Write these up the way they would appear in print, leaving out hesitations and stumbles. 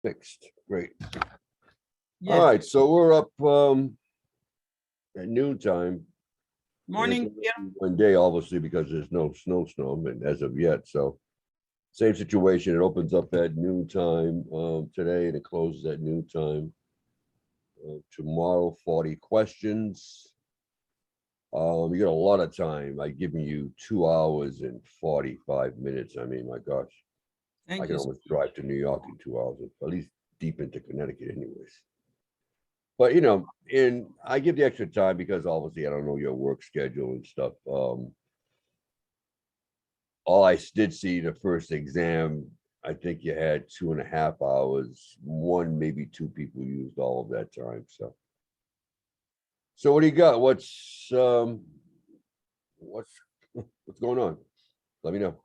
Fixed, great. All Yes. right, so we're up at noon time. Morning, dear. One day, obviously, because there's no snowstorm and as of yet, so same situation. It opens up at noon time today and it closes at noon time. Tomorrow, 40 questions. You got a lot of time. I've given you 2 hours and 45 minutes. I mean, my gosh, I Thank can you. almost drive to New York in 2 hours, at least deep into Connecticut anyways. But you know, and I give the extra time because obviously I don't know your work schedule and stuff. All I did see the first exam, I think you had 2.5 hours. One, maybe two people used all of that time. So what do you got? What's what's going on? Let me know.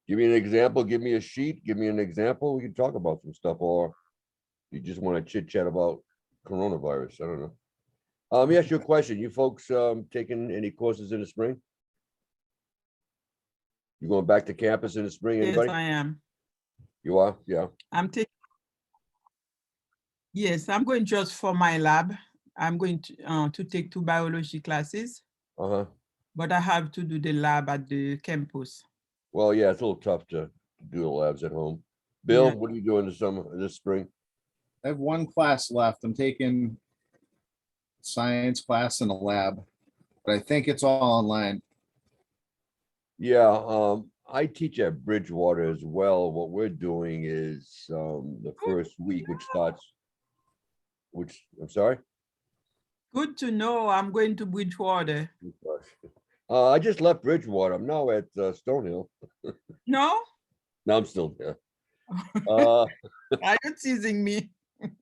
Give me an example. Give me a sheet. Give me an example. We can talk about some stuff, or you just want to chit chat about coronavirus. I don't know. Let me ask you a question. You folks taking any courses in the spring? You going back to campus in the spring? Yes, Anybody? I am. You are? Yeah. I'm taking. Yes, I'm going just for my lab. I'm going to take 2 biology classes, Uh-huh. but I have to do the lab at the campus. Well, yeah, it's a little tough to do the labs at home. Bill, Yeah. what are you doing this spring? I have one class left. I'm taking science class in a lab, but I think it's all online. Yeah, I teach at Bridgewater as well. What we're doing is the first week, which I'm sorry. Good to know. I'm going to Bridgewater. I just left Bridgewater. I'm now at Stonehill. No? No, I'm still there. Uh, Are you teasing me?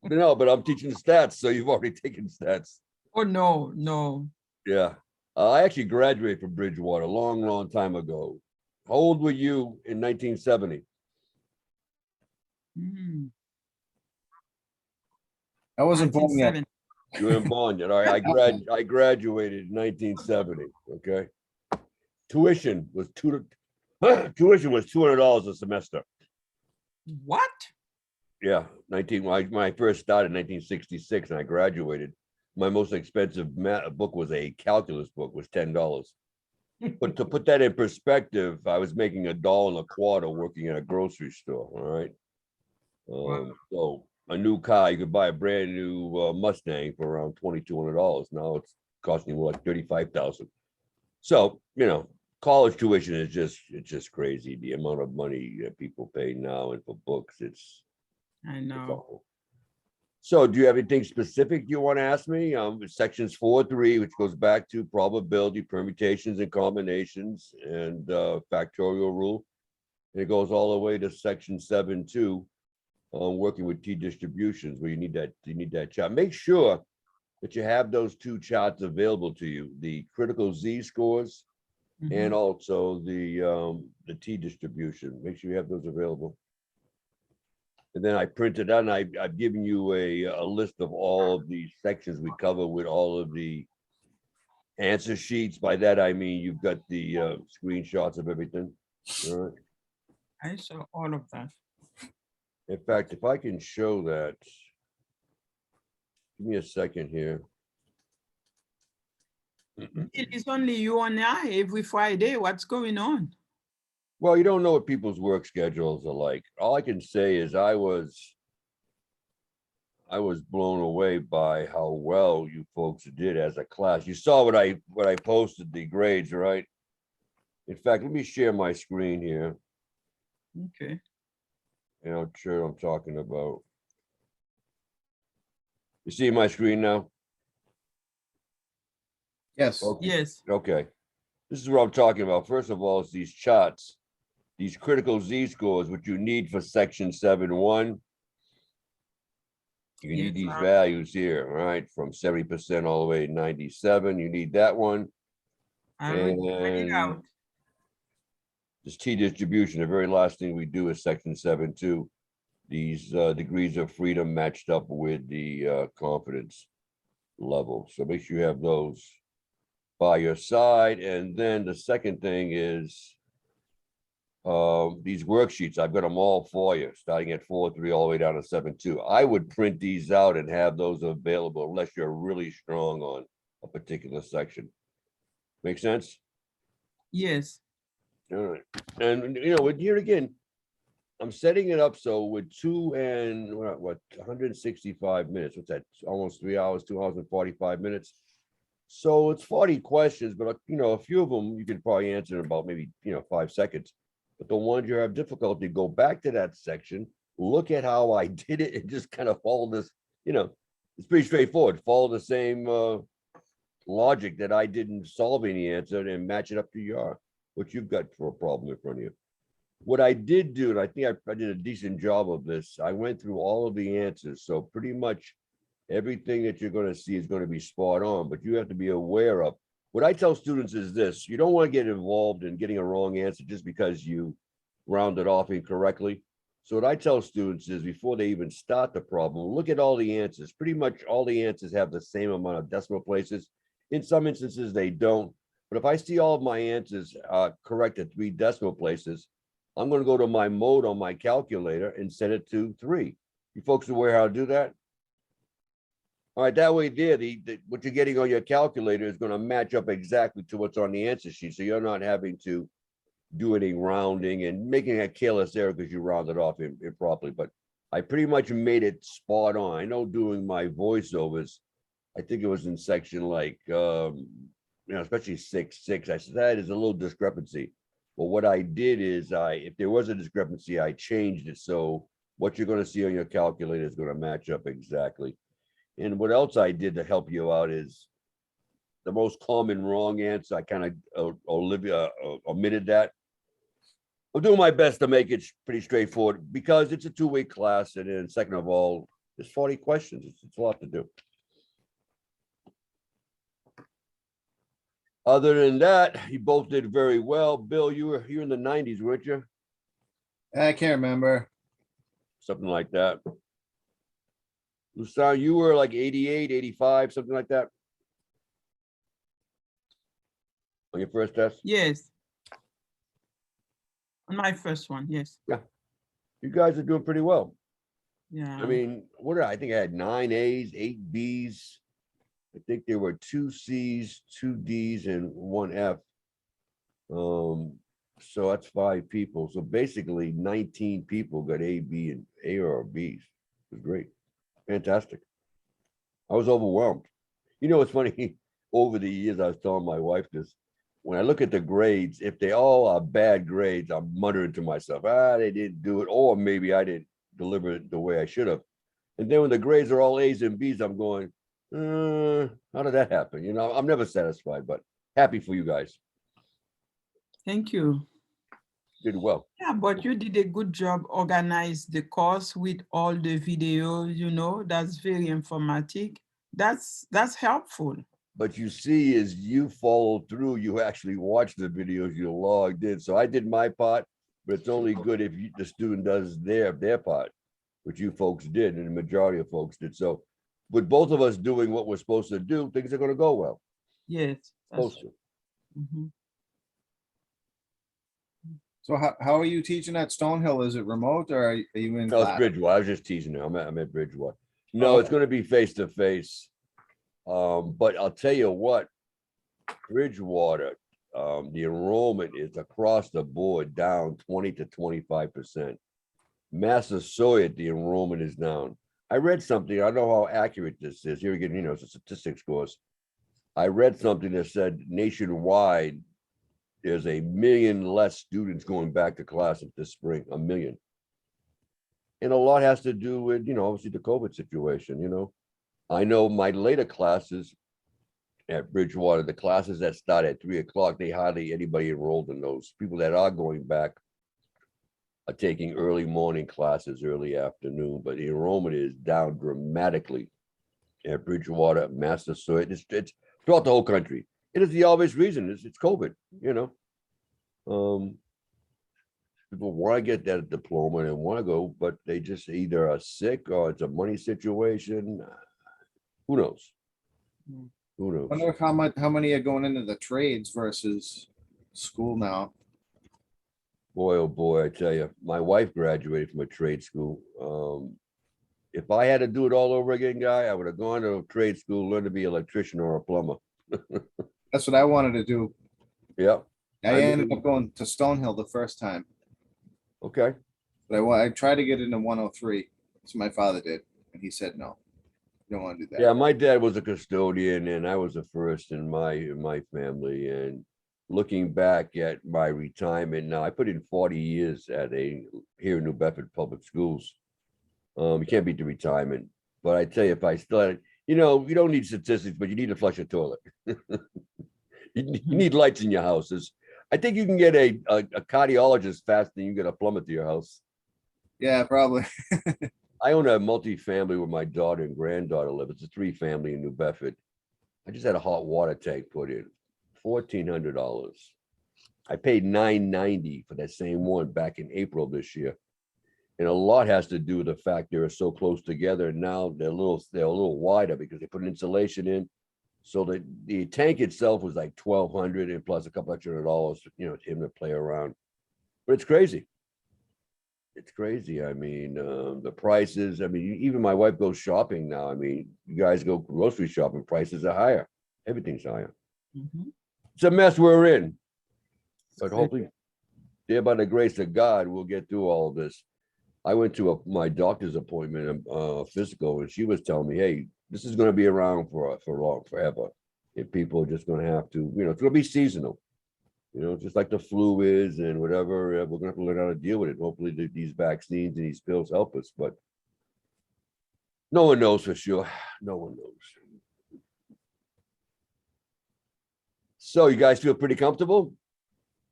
no, but I'm teaching stats, so you've already taken stats. Oh, no, no. Yeah. I actually graduated from Bridgewater a long, long time ago. How old were you in 1970? Hmm. I wasn't born yet. 1970. You weren't born yet. All right, I graduated in 1970. Okay. Tuition was tuition was $200 a semester. What? Yeah, when I first started in 1966 and I graduated, my most expensive book was a calculus book, was $10. But to put that in perspective, I was making $1.25 working at a grocery store. All right. Wow. So a new car, you could buy a brand new Mustang for around $2,200. Now it's costing more like 35,000. So, you know, college tuition is it's just crazy. The amount of money that people pay now and for books, it's I know. awful. So do you have anything specific you want to ask me? Sections 4.3, which goes back to probability, permutations and combinations, and factorial rule. And it goes all the way to section 7.2, working with t-distributions, where you need that chart. Make sure that you have those two charts available to you, the critical z-scores and also the t-distribution. Make sure you have those available. And then I printed out, and I've given you a list of all of the sections we cover with all of the answer sheets. By that, I mean, you've got the screenshots of everything. All right. I saw all of that. In fact, if I can show that, give me a second here. It is only you and I every Friday. What's going on? Well, you don't know what people's work schedules are like. All I can say is I was blown away by how well you folks did as a class. You saw what I posted, the grades, right? In fact, let me share my screen here. Okay. And I'm sure I'm talking about. You see my screen now? Yes. Okay. Yes. Okay. This is what I'm talking about. First of all, it's these charts, these critical z-scores, which you need for section 7.1. You need these values here, all right, from 70% all the way to 97. You need that one. I read it out. And this t-distribution, the very last thing we do is section 7.2. These degrees of freedom matched up with the confidence level. So make sure you have those by your side. And then the second thing is these worksheets, I've got them all for you, starting at 4.3 all the way down to 7.2. I would print these out and have those available unless you're really strong on a particular section. Make sense? Yes. All right. And here again, I'm setting it up so with 2 and what 165 minutes. What's that? Almost 3 hours, 2 hours and 45 minutes. So it's 40 questions, but a few of them you could probably answer in about maybe 5 seconds. But the ones you have difficulty, go back to that section, look at how I did it, and just kind of follow this. It's pretty straightforward. Follow the same logic that I didn't solve any answer and match it up to what you've got for a problem in front of you. What I did do, and I think I did a decent job of this, I went through all of the answers. So pretty much everything that you're going to see is going to be spot on, but you have to be aware of. What I tell students is this: you don't want to get involved in getting a wrong answer just because you rounded off incorrectly. So what I tell students is before they even start the problem, look at all the answers. Pretty much all the answers have the same amount of decimal places. In some instances, they don't. But if I see all of my answers correct at 3 decimal places, I'm going to go to my mode on my calculator and set it to 3. You folks aware how to do that? All right, that way there, what you're getting on your calculator is going to match up exactly to what's on the answer sheet. So you're not having to do any rounding and making a careless error because you rounded off improperly. But I pretty much made it spot on. I know doing my voiceovers, I think it was in section like, especially 6.6, I said that is a little discrepancy. But what I did is if there was a discrepancy, I changed it. So what you're going to see on your calculator is going to match up exactly. And what else I did to help you out is the most common wrong answer. I kind of omitted that. I'm doing my best to make it pretty straightforward because it's a 2-week class. And then second of all, there's 40 questions. It's a lot to do. Other than that, you both did very well. Bill, you were in the 90s, weren't you? I can't remember. Something like that. Lusan, you were like 88, 85, something like that. On your first test? Yes. On my first one, yes. You guys are doing pretty well. Yeah. I mean, I think I had 9 A's, 8 B's. I think there were 2 C's, 2 D's, and 1 F. So that's 5 people. So basically 19 people got A, B, and A or B's. It was great. Fantastic. I was overwhelmed. It's funny. Over the years, I was telling my wife this. When I look at the grades, if they all are bad grades, I'm muttering to myself, they didn't do it, or maybe I didn't deliver it the way I should have. And then when the grades are all A's and B's, I'm going, how did that happen? I'm never satisfied, but happy for you guys. Thank you. Did well. Yeah, but you did a good job organize the course with all the videos, that's very informative. That's helpful. But you see, as you followed through, you actually watched the videos, you logged in. So I did my part, but it's only good if the student does their part, which you folks did, and the majority of folks did. So with both of us doing what we're supposed to do, things are going to go well. Yes. Supposed to. Mhm. So how are you teaching at Stonehill? Is it remote or are you in No, it's class? Bridgewater. I was just teasing you. I'm at Bridgewater. No, it's going to be face to face. But I'll tell you what, Bridgewater, the enrollment is across the board down 20 to 25%. Massasoit, the enrollment is down. I read something. I don't know how accurate this is. Here again, it's a statistics course. I read something that said nationwide, there's 1 million less students going back to class this spring, 1 million. And a lot has to do with, obviously the COVID situation, I know my later classes at Bridgewater, the classes that start at 3 o'clock, they hardly anybody enrolled in those. People that are going back are taking early morning classes, early afternoon, but the enrollment is down dramatically at Bridgewater, Massasoit. It's throughout the whole country. It is the obvious reason. It's COVID, People want to get that diploma and want to go, but they just either are sick or it's a money situation. Who knows? Who knows? I wonder how many are going into the trades versus school now. Boy, oh boy, I tell you, my wife graduated from a trade school. If I had to do it all over again, guy, I would have gone to a trade school, learned to be an electrician or a plumber. That's what I wanted to do. Yeah, I I ended mean- up going to Stonehill the first time, okay. but I tried to get into 103. So my father did, and he said, no, you don't want to do that. Yeah, my dad was a custodian and I was the first in my family. And looking back at my retirement now, I put in 40 years here in New Bedford Public Schools. You can't beat the retirement, but I tell you, if I still had, you don't need statistics, but you need to flush a toilet. You need lights in your houses. I think you can get a cardiologist faster than you get a plumber to your house. Yeah, probably. I own a multi-family where my daughter and granddaughter live. It's a 3-family in New Bedford. I just had a hot water tank put in, $1,400. I paid $990 for that same one back in April this year. And a lot has to do with the fact they're so close together. And now they're a little wider because they put insulation in. So the tank itself was like $1,200 and plus a couple extra $100, to him to play around. But it's crazy. It's crazy. I mean, the prices, I mean, even my wife goes shopping now. I mean, you guys go grocery shopping, prices are higher. Everything's higher. Mhm. It's a mess we're in. But hopefully, there by the grace of God, we'll get through all of this. I went to my doctor's appointment, physical, and she was telling me, hey, this is going to be around for forever. And people are just going to have to, it's going to be seasonal. Just like the flu is and whatever, we're going to have to learn how to deal with it. Hopefully these vaccines and these pills help us, but no one knows for sure. No one knows. So you guys feel pretty comfortable?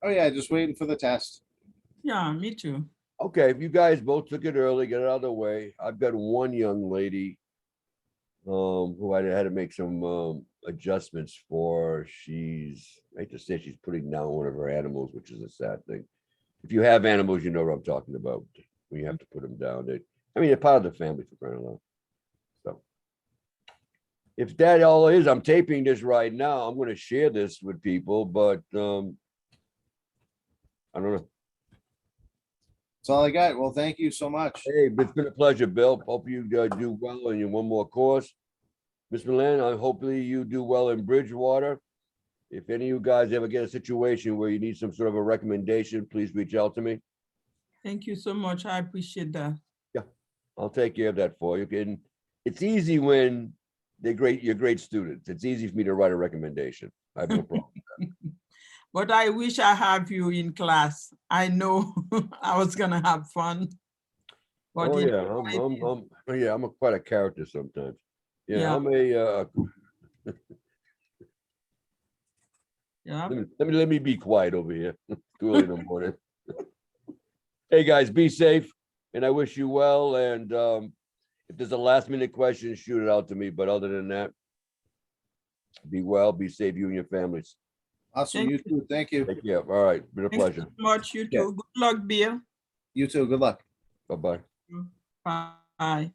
Oh yeah, just waiting for the test. Yeah, me too. Okay, if you guys both took it early, get it out of the way. I've got one young lady who I had to make some adjustments for. I hate to say she's putting down one of her animals, which is a sad thing. If you have animals, you know what I'm talking about. When you have to put them down, they're part of the family for crying out loud. So if that all is, I'm taping this right now. I'm going to share this with people, but I don't know. That's all I got. Well, thank you so much. Hey, it's been a pleasure, Bill. Hope you do well in your one more course. Ms. Milan, hopefully you do well in Bridgewater. If any of you guys ever get a situation where you need some sort of a recommendation, please reach out to me. Thank you so much. I appreciate that. I'll take care of that for you. And it's easy when you're great students. It's easy for me to write a recommendation. I have no problem. But I wish I have you in class. I know I was gonna have fun. But Oh, it- yeah, I'm quite a character sometimes. Yeah, Yeah. I'm a, yeah, let me be quiet over here. Too early in the morning. Hey, guys, be safe and I wish you well. And if there's a last minute question, shoot it out to me. But other than that, be well, be safe, you and your families. Awesome. Thank You too. Thank you. Take care. All right, been a thanks pleasure. so much. You Yeah. too. Good luck, Bill. You too. Good luck. Bye-bye. Bye.